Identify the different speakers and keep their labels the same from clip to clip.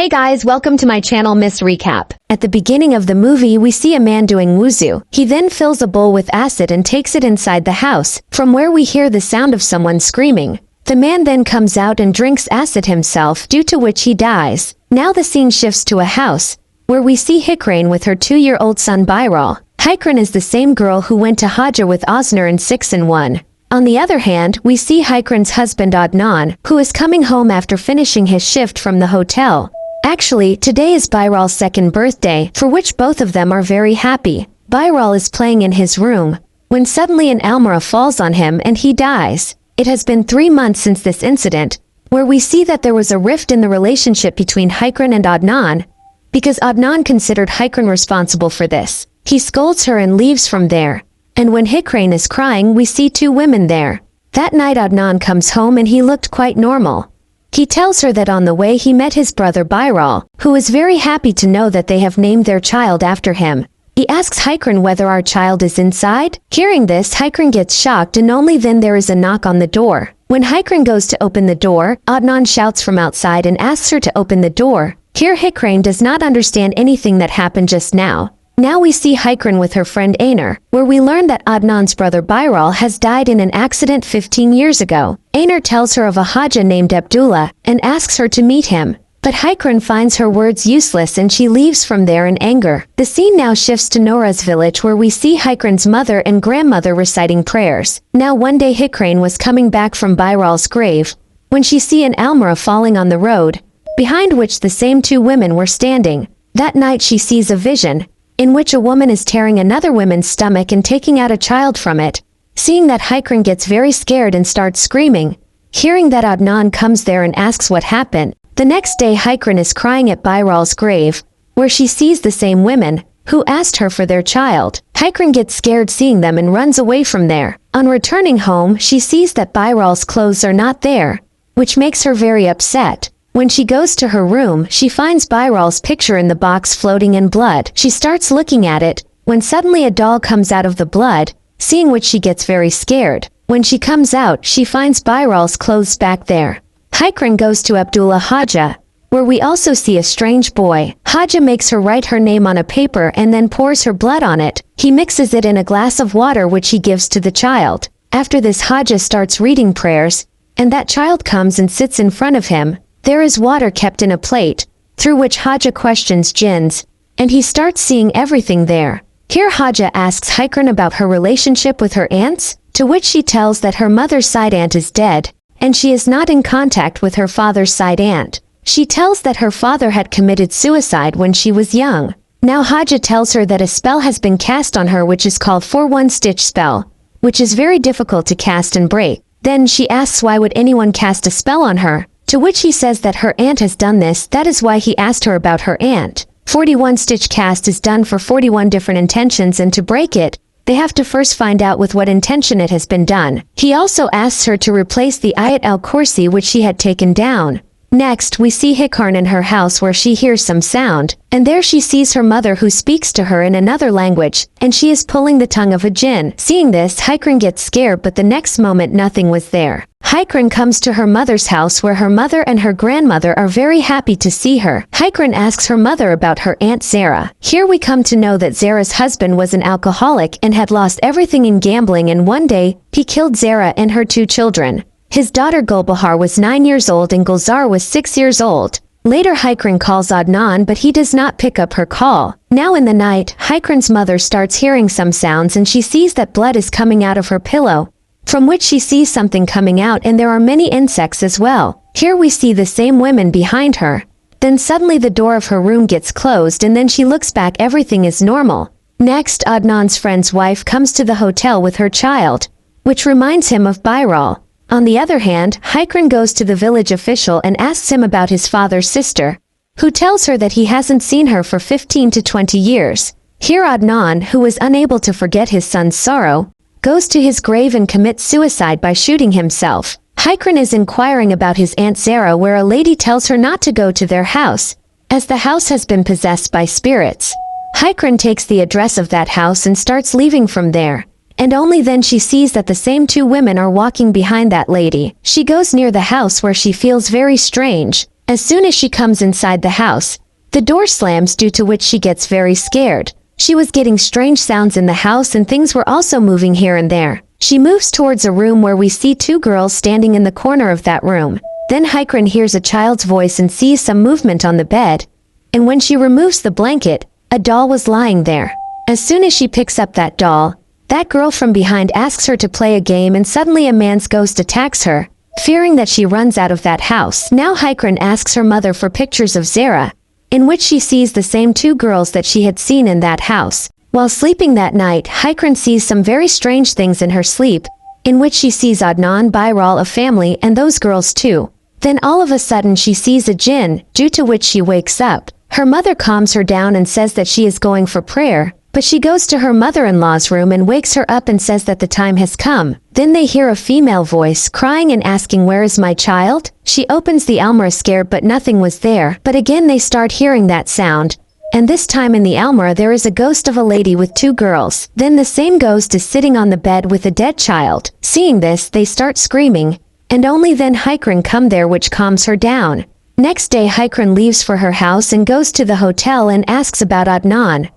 Speaker 1: Hey guys, welcome to my channel Miss Recap. At the beginning of the movie we see a man doing wuzu. He then fills a bowl with acid and takes it inside the house, from where we hear the sound of someone screaming. The man then comes out and drinks acid himself, due to which he dies. Now the scene shifts to a house, where we see Hicran with her 2-year-old son Bayral. Hicran is the same girl who went to Hajj with Osner in Siccin-2. On the other hand, we see Hicran's husband Adnan, who is coming home after finishing his shift from the hotel. Actually, today is Bayral's second birthday, for which both of them are very happy. Bayral is playing in his room, when suddenly an almirah falls on him and he dies. It has been 3 months since this incident, where we see that there was a rift in the relationship between Hicran and Adnan, because Adnan considered Hicran responsible for this. He scolds her and leaves from there. And when Hicran is crying, we see 2 women there. That night Adnan comes home and he looked quite normal. He tells her that on the way he met his brother Bayral, who is very happy to know that they have named their child after him. He asks Hicran whether our child is inside. Hearing this, Hicran gets shocked and only then there is a knock on the door. When Hicran goes to open the door, Adnan shouts from outside and asks her to open the door. Here Hicran does not understand anything that happened just now. Now we see Hicran with her friend Aner, where we learn that Adnan's brother Bayral has died in an accident 15 years ago. Aner tells her of a Hajjah named Abdullah, and asks her to meet him. But Hicran finds her words useless and she leaves from there in anger. The scene now shifts to Nora's village where we see Hicran's mother and grandmother reciting prayers. Now one day Hicran was coming back from Bayral's grave, when she see an almirah falling on the road, behind which the same 2 women were standing. That night she sees a vision, in which a woman is tearing another woman's stomach and taking out a child from it. Seeing that, Hicran gets very scared and starts screaming. Hearing that, Adnan comes there and asks what happened. The next day Hicran is crying at Bayral's grave, where she sees the same women, who asked her for their child. Hicran gets scared seeing them and runs away from there. On returning home, she sees that Bayral's clothes are not there, which makes her very upset. When she goes to her room, she finds Bayral's picture in the box floating in blood. She starts looking at it, when suddenly a doll comes out of the blood, seeing which she gets very scared. When she comes out, she finds Bayral's clothes back there. Hicran goes to Abdullah Hajjah, where we also see a strange boy. Hajjah makes her write her name on a paper and then pours her blood on it. He mixes it in a glass of water which he gives to the child. After this, Hajjah starts reading prayers, and that child comes and sits in front of him. There is water kept in a plate, through which Hajjah questions jinns, and he starts seeing everything there. Here Hajjah asks Hicran about her relationship with her aunts, to which she tells that her mother's side aunt is dead, and she is not in contact with her father's side aunt. She tells that her father had committed suicide when she was young. Now Hajjah tells her that a spell has been cast on her which is called 4-1-stitch spell, which is very difficult to cast and break. Then she asks why would anyone cast a spell on her, to which he says that her aunt has done this. That is why he asked her about her aunt. 41-stitch cast is done for 41 different intentions, and to break it, they have to first find out with what intention it has been done. He also asks her to replace the Ayat al-Kursi which she had taken down. Next, we see Hicran in her house where she hears some sound, and there she sees her mother who speaks to her in another language, and she is pulling the tongue of a jinn. Seeing this, Hicran gets scared, but the next moment nothing was there. Hicran comes to her mother's house where her mother and her grandmother are very happy to see her. Hicran asks her mother about her Aunt Zara. Here we come to know that Zara's husband was an alcoholic and had lost everything in gambling, and one day, he killed Zara and her 2 children. His daughter Gulbahar was 9 years old and Gulzar was 6 years old. Later Hicran calls Adnan, but he does not pick up her call. Now in the night, Hicran's mother starts hearing some sounds and she sees that blood is coming out of her pillow, from which she sees something coming out, and there are many insects as well. Here we see the same women behind her. Then suddenly the door of her room gets closed and then she looks back, everything is normal. Next, Adnan's friend's wife comes to the hotel with her child, which reminds him of Bayral. On the other hand, Hicran goes to the village official and asks him about his father's sister, who tells her that he hasn't seen her for 15 to 20 years. Here Adnan, who is unable to forget his son's sorrow, goes to his grave and commits suicide by shooting himself. Hicran is inquiring about his Aunt Zara, where a lady tells her not to go to their house, as the house has been possessed by spirits. Hicran takes the address of that house and starts leaving from there. And only then she sees that the same 2 women are walking behind that lady. She goes near the house where she feels very strange. As soon as she comes inside the house, the door slams, due to which she gets very scared. She was getting strange sounds in the house and things were also moving here and there. She moves towards a room where we see two girls standing in the corner of that room. Then Hicran hears a child's voice and sees some movement on the bed. And when she removes the blanket, a doll was lying there. As soon as she picks up that doll, that girl from behind asks her to play a game and suddenly a man's ghost attacks her. Fearing that she runs out of that house, now Hicran asks her mother for pictures of Zara, in which she sees the same two girls that she had seen in that house. While sleeping that night, Hicran sees some very strange things in her sleep, in which she sees Adnan, Bayral, a family, and those girls too. Then all of a sudden she sees a Jinn, due to which she wakes up. Her mother calms her down and says that she is going for prayer, but she goes to her mother-in-law's room and wakes her up and says that the time has come. Then they hear a female voice crying and asking, "Where is my child?" She opens the almirah scared, but nothing was there. But again they start hearing that sound. And this time in the almirah there is a ghost of a lady with two girls. Then the same ghost is sitting on the bed with a dead child. Seeing this, they start screaming. And only then Hicran come there, which calms her down. Next day Hicran leaves for her house and goes to the hotel and asks about Adnan.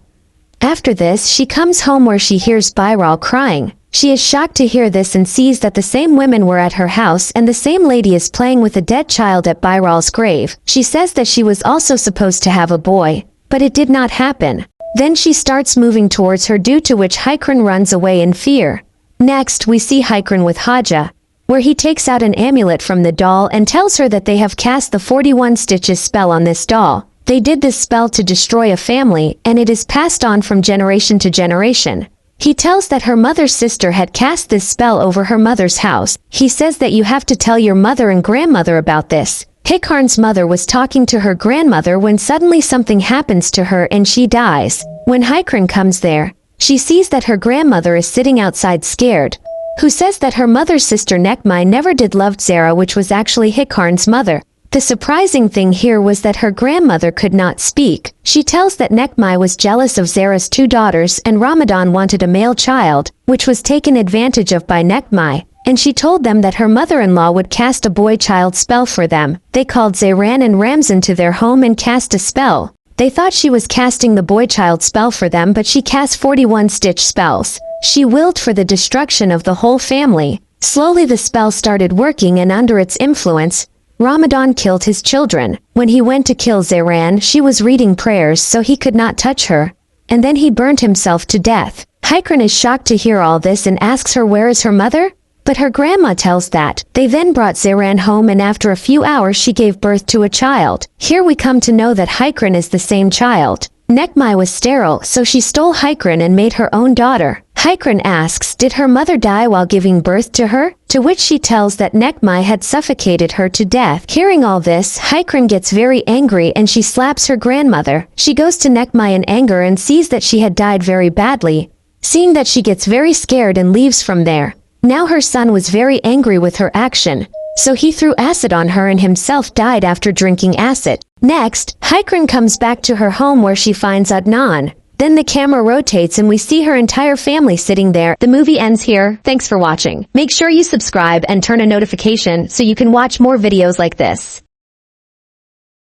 Speaker 1: After this, she comes home where she hears Bayral crying. She is shocked to hear this and sees that the same women were at her house and the same lady is playing with a dead child at Bayral's grave. She says that she was also supposed to have a boy, but it did not happen. Then she starts moving towards her, due to which Hicran runs away in fear. Next, we see Hicran with Haja, where he takes out an amulet from the doll and tells her that they have cast the 41 stitches spell on this doll. They did this spell to destroy a family, and it is passed on from generation to generation. He tells that her mother's sister had cast this spell over her mother's house. He says that you have to tell your mother and grandmother about this. Hicran's mother was talking to her grandmother when suddenly something happens to her and she dies. When Hicran comes there, she sees that her grandmother is sitting outside scared, who says that her mother's sister Nekmai never did love Zara, which was actually Hicran's mother. The surprising thing here was that her grandmother could not speak. She tells that Nekmai was jealous of Zara's two daughters and Ramadan wanted a male child, which was taken advantage of by Nekmai, and she told them that her mother-in-law would cast a boy-child spell for them. They called Zayran and Ramzan to their home and cast a spell. They thought she was casting the boy-child spell for them, but she cast 41 stitch spells. She willed for the destruction of the whole family. Slowly the spell started working, and under its influence, Ramadan killed his children. When he went to kill Zayran, she was reading prayers so he could not touch her, and then he burned himself to death. Hicran is shocked to hear all this and asks her where is her mother? But her grandma tells that. They then brought Zayran home, and after a few hours she gave birth to a child. Here we come to know that Hicran is the same child. Nekmai was sterile, so she stole Hicran and made her own daughter. Hicran asks, did her mother die while giving birth to her? To which she tells that Nekmai had suffocated her to death. Hearing all this, Hicran gets very angry and she slaps her grandmother. She goes to Nekmai in anger and sees that she had died very badly. Seeing that, she gets very scared and leaves from there. Now her son was very angry with her action, so he threw acid on her and himself died after drinking acid. Next, Hicran comes back to her home where she finds Adnan. Then the camera rotates and we see her entire family sitting there. The movie ends here. Thanks for watching. Make sure you subscribe and turn on notification so you can watch more videos like this.